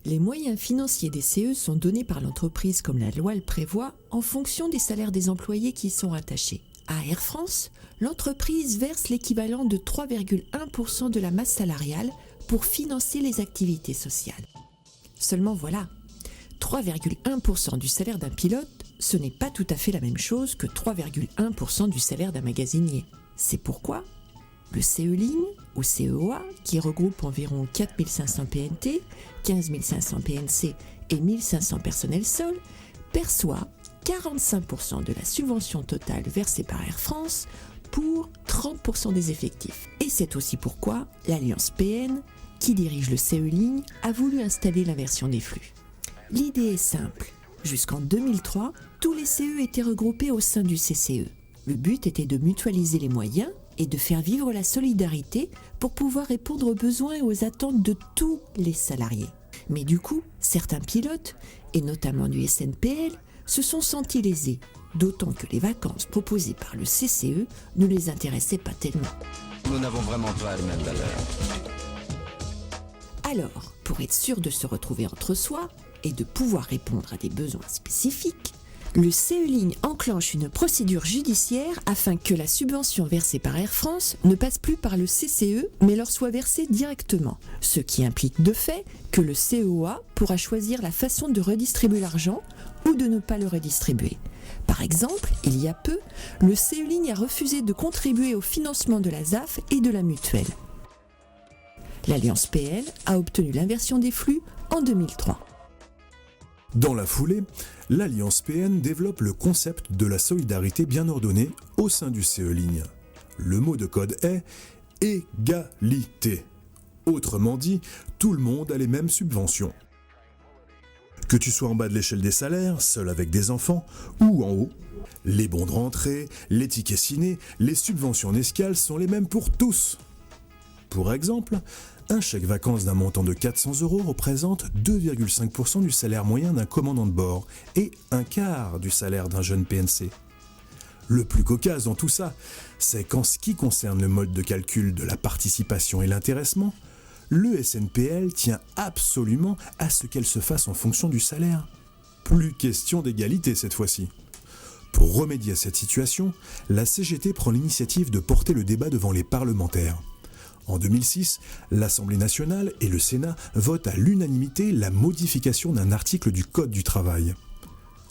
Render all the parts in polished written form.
Les moyens financiers des CE sont donnés par l'entreprise comme la loi le prévoit en fonction des salaires des employés qui y sont rattachés. À Air France, l'entreprise verse l'équivalent de 3,1% de la masse salariale pour financer les activités sociales. Seulement voilà, 3,1% du salaire d'un pilote, ce n'est pas tout à fait la même chose que 3,1% du salaire d'un magasinier. C'est pourquoi le CE-Ligne ou CEA, qui regroupe environ 4500 PNT, 15 500 PNC et 1500 personnels sol, perçoit 45% de la subvention totale versée par Air France pour 30% des effectifs. Et c'est aussi pourquoi l'Alliance PN, qui dirige le CE-Ligne, a voulu installer l'inversion des flux. L'idée est simple. Jusqu'en 2003, tous les CE étaient regroupés au sein du CCE. Le but était de mutualiser les moyens et de faire vivre la solidarité pour pouvoir répondre aux besoins et aux attentes de tous les salariés. Mais du coup, certains pilotes, et notamment du SNPL, se sont sentis lésés, d'autant que les vacances proposées par le CCE ne les intéressaient pas tellement. Nous n'avons vraiment pas les mêmes valeurs. Alors, pour être sûr de se retrouver entre soi et de pouvoir répondre à des besoins spécifiques, le CE-Ligne enclenche une procédure judiciaire afin que la subvention versée par Air France ne passe plus par le CCE mais leur soit versée directement, ce qui implique de fait que le CEA pourra choisir la façon de redistribuer l'argent ou de ne pas le redistribuer. Par exemple, il y a peu, le CE-Ligne a refusé de contribuer au financement de la ZAF et de la mutuelle. L'Alliance PL a obtenu l'inversion des flux en 2003. Dans la foulée, l'Alliance PN développe le concept de la solidarité bien ordonnée au sein du CE-Ligne. Le mot de code est égalité. Autrement dit, tout le monde a les mêmes subventions. Que tu sois en bas de l'échelle des salaires, seul avec des enfants, ou en haut, les bons de rentrée, les tickets ciné, les subventions en escale sont les mêmes pour tous. Pour exemple, un chèque vacances d'un montant de 400 € représente 2,5% du salaire moyen d'un commandant de bord et un quart du salaire d'un jeune PNC. Le plus cocasse dans tout ça, c'est qu'en ce qui concerne le mode de calcul de la participation et l'intéressement, le SNPL tient absolument à ce qu'elle se fasse en fonction du salaire. Plus question d'égalité cette fois-ci. Pour remédier à cette situation, la CGT prend l'initiative de porter le débat devant les parlementaires. En 2006, l'Assemblée nationale et le Sénat votent à l'unanimité la modification d'un article du Code du travail.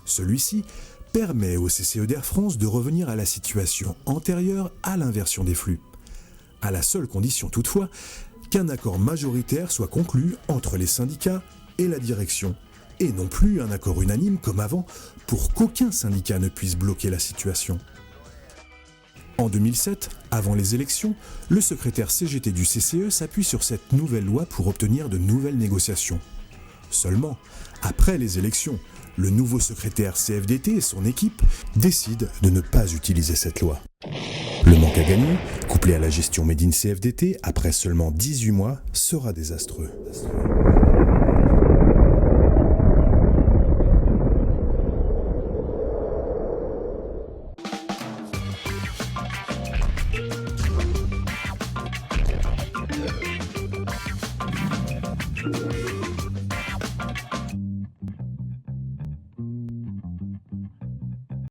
Celui-ci permet au CCE d'Air France de revenir à la situation antérieure à l'inversion des flux, à la seule condition toutefois qu'un accord majoritaire soit conclu entre les syndicats et la direction, et non plus un accord unanime comme avant pour qu'aucun syndicat ne puisse bloquer la situation. En 2007, avant les élections, le secrétaire CGT du CCE s'appuie sur cette nouvelle loi pour obtenir de nouvelles négociations. Seulement, après les élections, le nouveau secrétaire CFDT et son équipe décident de ne pas utiliser cette loi. Le manque à gagner, couplé à la gestion Made in CFDT, après seulement 18 mois, sera désastreux.